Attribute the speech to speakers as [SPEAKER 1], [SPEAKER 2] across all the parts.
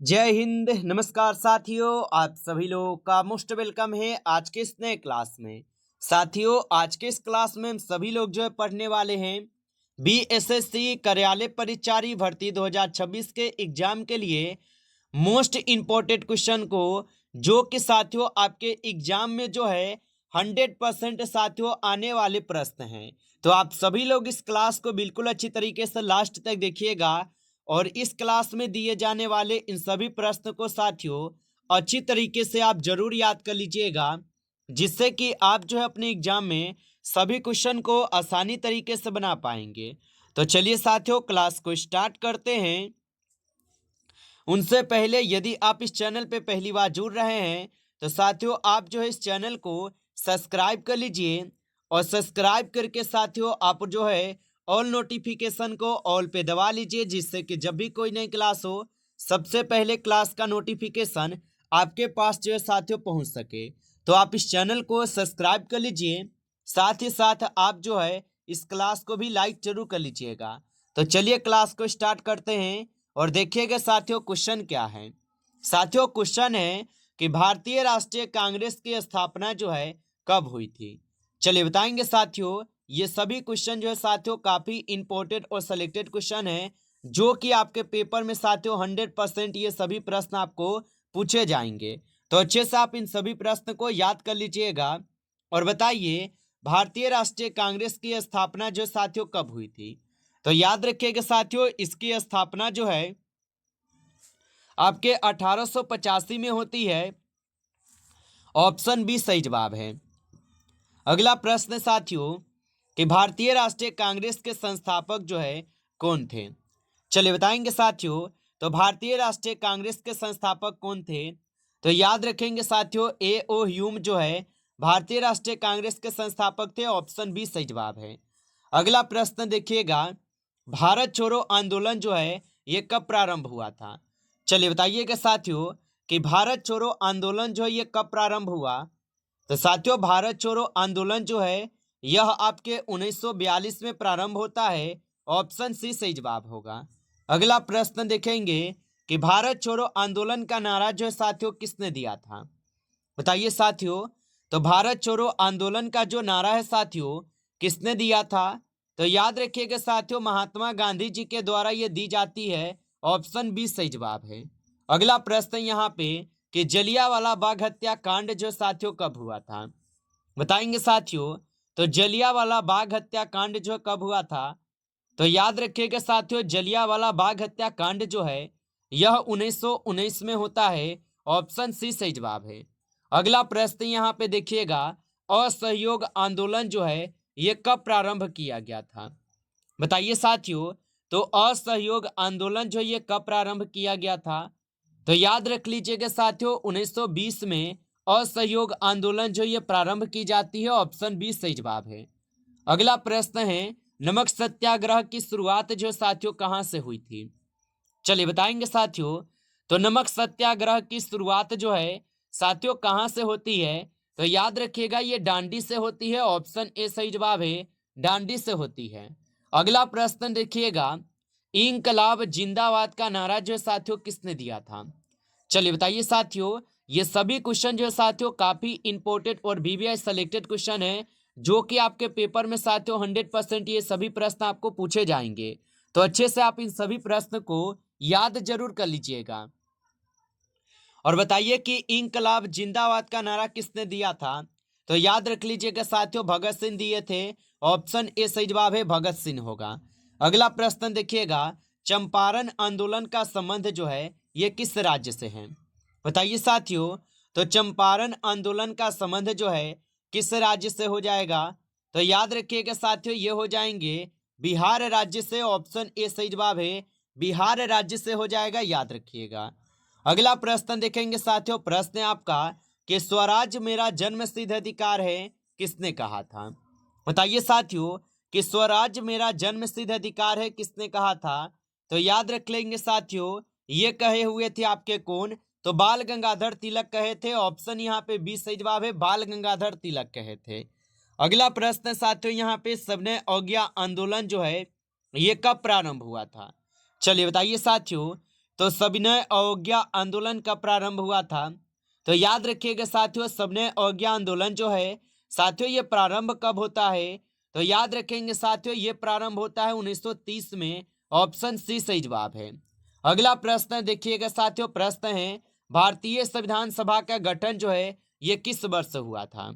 [SPEAKER 1] जय हिंद। नमस्कार साथियों, आप सभी लोगों का मोस्ट वेलकम है आज के इस नए क्लास में। साथियों, आज के इस क्लास में हम सभी लोग जो है पढ़ने वाले हैं बीएसएससी कार्यालय परिचारी भर्ती 2026 के एग्जाम के लिए मोस्ट इम्पोर्टेंट क्वेश्चन को, जो कि साथियों आपके एग्जाम में जो है 100% साथियों आने वाले प्रश्न हैं। तो आप सभी लोग इस क्लास को बिल्कुल अच्छी तरीके से लास्ट तक देखिएगा और इस क्लास में दिए जाने वाले इन सभी प्रश्न को साथियों अच्छी तरीके से आप जरूर याद कर लीजिएगा, जिससे कि आप जो है अपने एग्जाम में सभी क्वेश्चन को आसानी तरीके से बना पाएंगे। तो चलिए साथियों, क्लास को स्टार्ट करते हैं। उनसे पहले यदि आप इस चैनल पे पहली बार जुड़ रहे हैं तो साथियों आप जो है इस चैनल को सब्सक्राइब कर लीजिए और सब्सक्राइब करके साथियों आप जो है ऑल नोटिफिकेशन को ऑल पे दबा लीजिए, जिससे कि जब भी कोई नई क्लास हो सबसे पहले क्लास का नोटिफिकेशन आपके पास जो है साथियों पहुंच सके। तो आप इस चैनल को सब्सक्राइब कर लीजिए, साथ ही साथ आप जो है इस क्लास को भी लाइक जरूर कर लीजिएगा। तो चलिए क्लास को स्टार्ट करते हैं और देखिएगा साथियों क्वेश्चन क्या है। साथियों क्वेश्चन है कि भारतीय राष्ट्रीय कांग्रेस की स्थापना जो है कब हुई थी। चलिए बताएंगे साथियों। ये सभी क्वेश्चन जो है साथियों काफी इंपॉर्टेंट और सिलेक्टेड क्वेश्चन है, जो कि आपके पेपर में साथियों 100% ये सभी प्रश्न आपको पूछे जाएंगे। तो अच्छे से आप इन सभी प्रश्न को याद कर लीजिएगा और बताइए भारतीय राष्ट्रीय कांग्रेस की स्थापना जो साथियों कब हुई थी। तो याद रखिएगा साथियों, इसकी स्थापना जो है आपके 1885 में होती है। ऑप्शन बी सही जवाब है। अगला प्रश्न साथियों कि भारतीय राष्ट्रीय कांग्रेस के संस्थापक जो है कौन थे। चलिए बताएंगे साथियों। तो भारतीय राष्ट्रीय कांग्रेस के संस्थापक कौन थे। तो याद रखेंगे साथियों, ए ओ ह्यूम जो है भारतीय राष्ट्रीय कांग्रेस के संस्थापक थे। ऑप्शन बी सही जवाब है। अगला प्रश्न देखिएगा, भारत छोड़ो आंदोलन जो है ये कब प्रारंभ हुआ था। चलिए बताइएगा साथियों कि भारत छोड़ो आंदोलन जो है ये कब प्रारंभ हुआ। तो साथियों भारत छोड़ो आंदोलन जो है यह आपके 1942 में प्रारंभ होता है। ऑप्शन सी सही जवाब होगा। अगला प्रश्न देखेंगे कि भारत छोड़ो आंदोलन का नारा जो है साथियों किसने दिया था। बताइए साथियों। तो भारत छोड़ो आंदोलन का जो नारा है साथियों किसने दिया था। तो याद रखिएगा साथियों, महात्मा गांधी जी के द्वारा यह दी जाती है। ऑप्शन बी सही जवाब है। अगला प्रश्न यहाँ पे कि जलियांवाला बाग हत्याकांड जो साथियों कब हुआ था। बताएंगे साथियों। तो जलियांवाला बाग हत्याकांड जो कब हुआ था। तो याद रखिएगा साथियों, जलियांवाला बाग हत्याकांड जो है यह 1919 में होता है। ऑप्शन सी सही जवाब है। अगला प्रश्न यहाँ पे देखिएगा, असहयोग आंदोलन जो है ये कब प्रारंभ किया गया था। बताइए साथियों। तो असहयोग आंदोलन जो ये कब प्रारंभ किया गया था। तो याद रख लीजिएगा साथियों, 1920 में असहयोग आंदोलन जो ये प्रारंभ की जाती है। ऑप्शन बी सही जवाब है। अगला प्रश्न है, नमक सत्याग्रह की शुरुआत जो साथियों कहां से हुई थी। चलिए बताएंगे साथियों। तो नमक सत्याग्रह की शुरुआत जो है साथियों कहां से होती है। तो याद रखिएगा ये डांडी से होती है। ऑप्शन ए सही जवाब है, डांडी से होती है। अगला प्रश्न देखिएगा, इंकलाब जिंदाबाद का नारा जो साथियों किसने दिया था। चलिए बताइए साथियों। ये सभी क्वेश्चन जो है साथियों काफी इंपॉर्टेंट और वीवीआई सेलेक्टेड क्वेश्चन है, जो कि आपके पेपर में साथियों 100% ये सभी प्रश्न आपको पूछे जाएंगे। तो अच्छे से आप इन सभी प्रश्न को याद जरूर कर लीजिएगा और बताइए कि इंकलाब जिंदाबाद का नारा किसने दिया था। तो याद रख लीजिएगा साथियों, भगत सिंह दिए थे। ऑप्शन ए सही जवाब है, भगत सिंह होगा। अगला प्रश्न देखिएगा, चंपारण आंदोलन का संबंध जो है ये किस राज्य से है। बताइए साथियों। तो चंपारण आंदोलन का संबंध जो है किस राज्य से हो जाएगा। तो याद रखिएगा साथियों, ये हो जाएंगे बिहार राज्य से। ऑप्शन ए सही जवाब है, बिहार राज्य से हो जाएगा, याद रखिएगा। अगला प्रश्न देखेंगे साथियों, प्रश्न है आपका कि स्वराज मेरा जन्मसिद्ध अधिकार है किसने कहा था। बताइए साथियों कि स्वराज मेरा जन्मसिद्ध अधिकार है किसने कहा था। तो याद रख लेंगे साथियों, ये कहे हुए थे आपके कौन। तो बाल गंगाधर तिलक कहे थे। ऑप्शन यहाँ पे बी सही जवाब है, बाल गंगाधर तिलक कहे थे। अगला प्रश्न साथियों यहाँ पे सबने अवज्ञा आंदोलन जो है ये कब प्रारंभ हुआ था। चलिए बताइए साथियों तो सविनय अवज्ञा आंदोलन का प्रारंभ हुआ था? तो याद रखिएगा साथियों, सविनय अवज्ञा आंदोलन जो है साथियों ये प्रारंभ कब होता है? तो याद रखेंगे साथियों ये प्रारंभ होता है 1930 में। ऑप्शन सी सही जवाब है। अगला प्रश्न देखिएगा साथियों, प्रश्न है भारतीय संविधान सभा का गठन जो है ये किस वर्ष हुआ था?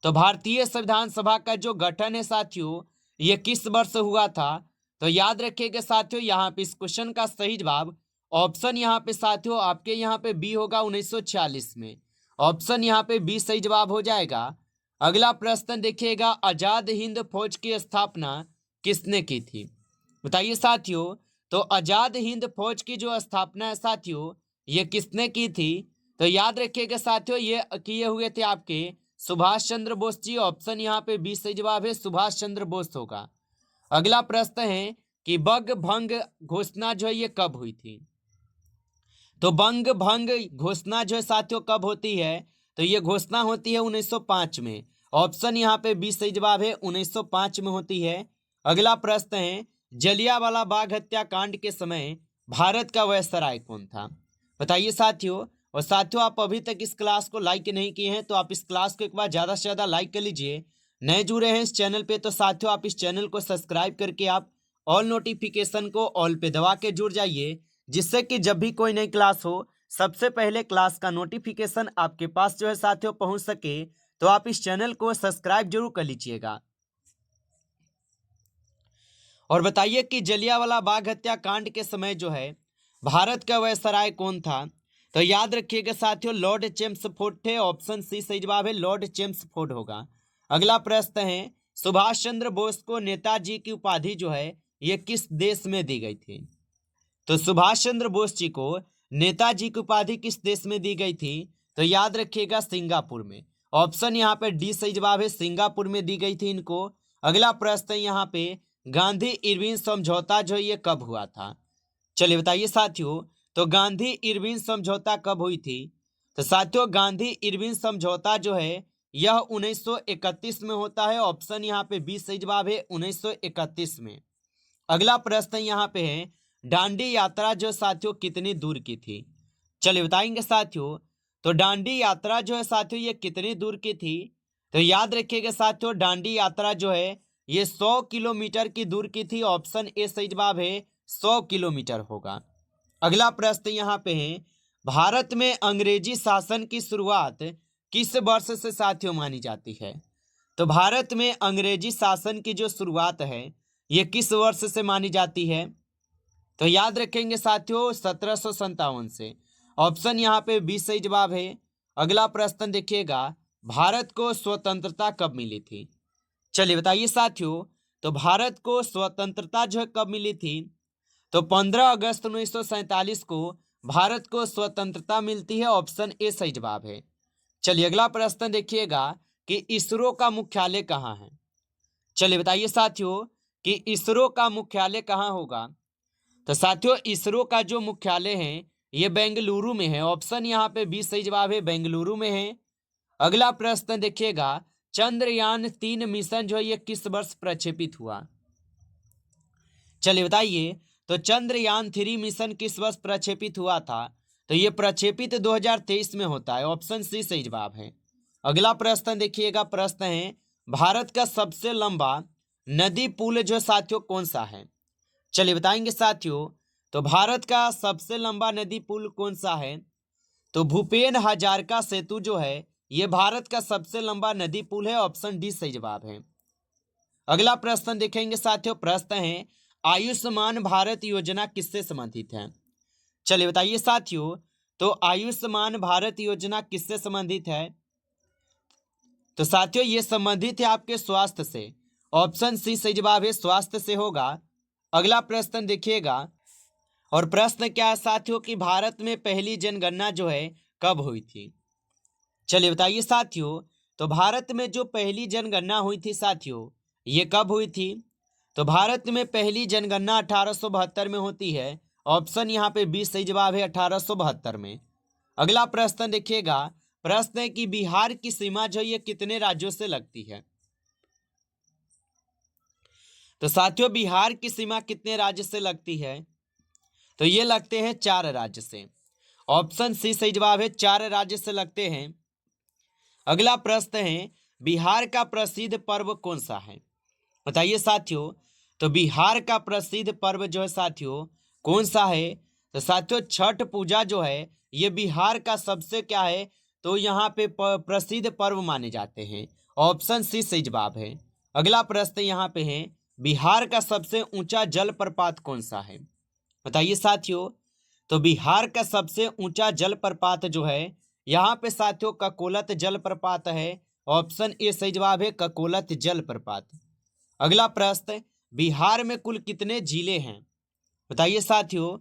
[SPEAKER 1] तो भारतीय संविधान सभा का जो गठन है साथियों ये किस वर्ष हुआ था? तो याद रखिएगा साथियों यहाँ पे इस क्वेश्चन का सही जवाब ऑप्शन यहाँ पे साथियों आपके यहाँ पे बी होगा 1946 में। ऑप्शन यहाँ पे बी सही जवाब हो जाएगा। अगला प्रश्न देखिएगा, आजाद हिंद फौज की स्थापना किसने की थी? बताइए साथियों, तो आजाद हिंद फौज की जो स्थापना है साथियों ये किसने की थी? तो याद रखिएगा साथियों ये किए हुए थे आपके सुभाष चंद्र बोस जी। ऑप्शन यहाँ पे बी सही जवाब है, सुभाष चंद्र बोस होगा। अगला प्रश्न है कि बंग भंग घोषणा जो है ये कब हुई थी? तो बंग भंग घोषणा जो है साथियों कब होती है? तो ये घोषणा होती है 1905 में। ऑप्शन यहाँ पे बी सही जवाब है, 1905 में होती है। अगला प्रश्न है, जलियांवाला बाग हत्याकांड के समय भारत का वायसराय कौन था? बताइए साथियों। और साथियों आप अभी तक इस क्लास को लाइक नहीं किए हैं तो आप इस क्लास को एक बार ज़्यादा से ज़्यादा लाइक कर लीजिए। नए जुड़े हैं इस चैनल पे तो साथियों आप इस चैनल को सब्सक्राइब करके आप ऑल नोटिफिकेशन को ऑल पे दबा के जुड़ जाइए, जिससे कि जब भी कोई नई क्लास हो सबसे पहले क्लास का नोटिफिकेशन आपके पास जो है साथियों पहुंच सके। तो आप इस चैनल को सब्सक्राइब जरूर कर लीजिएगा। और बताइए कि जलियांवाला बाग हत्याकांड के समय जो है भारत का वायसराय कौन था? तो याद रखिएगा साथियों लॉर्ड चेम्सफोर्ड थे। ऑप्शन सी सही जवाब है, लॉर्ड चेम्सफोर्ड होगा। अगला प्रश्न है, सुभाष चंद्र बोस को नेताजी की उपाधि जो है ये किस देश में दी गई थी? तो सुभाष चंद्र बोस जी को नेताजी की उपाधि किस देश में दी गई थी? तो याद रखिएगा सिंगापुर में। ऑप्शन यहाँ पे डी सही जवाब है, सिंगापुर में दी गई थी इनको। अगला प्रश्न है यहाँ पे, गांधी इरविन समझौता जो ये कब हुआ था? चलिए बताइए साथियों, तो गांधी इरविन समझौता कब हुई थी? तो साथियों गांधी इरविन समझौता जो है यह 1931 में होता है। ऑप्शन यहाँ पे बी सही जवाब है, 1931 में। अगला प्रश्न यहाँ पे है, डांडी यात्रा जो साथियों कितनी दूर की थी? चलिए बताएंगे साथियों, तो डांडी यात्रा जो है साथियों ये कितनी दूर की थी? तो याद रखिएगा साथियों डांडी यात्रा जो है ये 100 किलोमीटर की दूर की थी। ऑप्शन ए सही जवाब है, 100 किलोमीटर होगा। अगला प्रश्न यहाँ पे है, भारत में अंग्रेजी शासन की शुरुआत किस वर्ष से साथियों मानी जाती है? तो भारत में अंग्रेजी शासन की जो शुरुआत है ये किस वर्ष से मानी जाती है? तो याद रखेंगे साथियों 1757 से। ऑप्शन यहाँ पे बी सही जवाब है। अगला प्रश्न देखिएगा, भारत को स्वतंत्रता कब मिली थी? चलिए बताइए साथियों, तो भारत को स्वतंत्रता जो है कब मिली थी? तो 15 अगस्त 1947 को भारत को स्वतंत्रता मिलती है। ऑप्शन ए सही जवाब है। चलिए अगला प्रश्न देखिएगा कि इसरो का मुख्यालय कहाँ है? चलिए बताइए साथियों कि इसरो का मुख्यालय कहाँ होगा? तो साथियों इसरो का जो मुख्यालय है ये बेंगलुरु में है। ऑप्शन यहाँ पे बी सही जवाब है, बेंगलुरु में है। अगला प्रश्न देखिएगा, चंद्रयान 3 मिशन जो है ये किस वर्ष प्रक्षेपित हुआ? चलिए बताइए, तो चंद्रयान 3 मिशन किस वर्ष प्रक्षेपित हुआ था? तो ये प्रक्षेपित 2023 में होता है। ऑप्शन सी सही जवाब है। अगला प्रश्न देखिएगा, प्रश्न है, भारत का सबसे लंबा नदी पुल जो साथियों कौन सा है? चलिए बताएंगे साथियों, तो भारत का सबसे लंबा नदी पुल कौन सा है? तो भूपेन हजारिका सेतु जो है ये भारत का सबसे लंबा नदी पुल है। ऑप्शन डी सही जवाब है। अगला प्रश्न देखेंगे साथियों, प्रश्न है, आयुष्मान भारत योजना किससे संबंधित है? चलिए बताइए साथियों, तो आयुष्मान भारत योजना किससे संबंधित है? तो साथियों ये संबंधित है आपके स्वास्थ्य से। ऑप्शन सी सही जवाब है, स्वास्थ्य से होगा। अगला प्रश्न देखिएगा, और प्रश्न क्या है साथियों कि भारत में पहली जनगणना जो है कब हुई थी? चलिए बताइए साथियों, तो भारत में जो पहली जनगणना हुई थी साथियों ये कब हुई थी? तो भारत में पहली जनगणना 1872 में होती है। ऑप्शन यहाँ पे बी सही जवाब है, 1872 में। अगला प्रश्न देखिएगा, प्रश्न है कि बिहार की सीमा जो ये कितने राज्यों से लगती है? तो साथियों बिहार की सीमा कितने राज्य से लगती है? तो ये लगते हैं 4 राज्य से। ऑप्शन सी सही जवाब है, 4 राज्य से लगते हैं। अगला प्रश्न है, बिहार का प्रसिद्ध पर्व कौन सा है? बताइए साथियों। तो बिहार का प्रसिद्ध पर्व जो है साथियों कौन सा है? तो साथियों छठ पूजा जो है ये बिहार का सबसे क्या है, तो यहाँ पे प्रसिद्ध पर्व माने जाते हैं। ऑप्शन सी सही जवाब है। अगला प्रश्न यहाँ पे है, बिहार का सबसे ऊंचा जलप्रपात कौन सा है? बताइए साथियों। तो बिहार का सबसे ऊंचा जलप्रपात जो है यहाँ पे साथियों ककोलत जलप्रपात है। ऑप्शन ए सही जवाब है, ककोलत जलप्रपात। अगला प्रश्न, बिहार में कुल कितने जिले हैं? बताइए साथियों।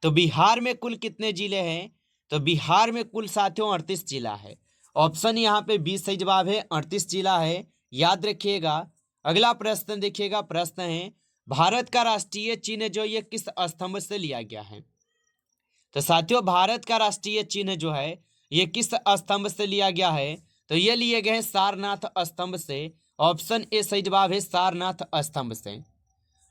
[SPEAKER 1] तो बिहार में कुल कितने जिले हैं? तो बिहार में कुल साथियों 38 जिला है। ऑप्शन यहाँ पे 20 सही जवाब है, 38 जिला है, याद रखिएगा। अगला प्रश्न देखिएगा, प्रश्न है, भारत का राष्ट्रीय चिन्ह जो ये किस स्तंभ से लिया गया है? तो साथियों भारत का राष्ट्रीय चिन्ह जो है ये किस स्तंभ से लिया गया है? तो ये लिए गए हैं सारनाथ स्तंभ से। ऑप्शन ए सही जवाब है, सारनाथ स्तंभ से।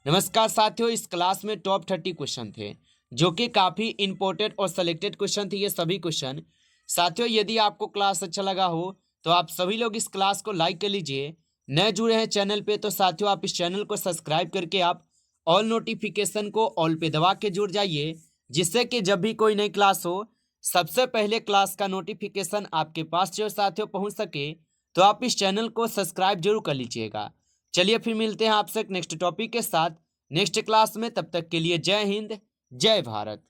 [SPEAKER 1] नमस्कार साथियों, इस क्लास में टॉप 30 क्वेश्चन थे जो कि काफी इंपॉर्टेंट और सिलेक्टेड क्वेश्चन थे ये सभी क्वेश्चन। साथियों यदि आपको क्लास अच्छा लगा हो तो आप सभी लोग इस क्लास को लाइक कर लीजिए। नए जुड़े हैं चैनल पे तो साथियों आप इस चैनल को सब्सक्राइब करके आप ऑल नोटिफिकेशन को ऑल पे दबा के जुड़ जाइए, जिससे कि जब भी कोई नई क्लास हो सबसे पहले क्लास का नोटिफिकेशन आपके पास जो साथियों पहुंच सके। तो आप इस चैनल को सब्सक्राइब जरूर कर लीजिएगा। चलिए फिर मिलते हैं आपसे नेक्स्ट टॉपिक के साथ नेक्स्ट क्लास में। तब तक के लिए जय हिंद, जय भारत।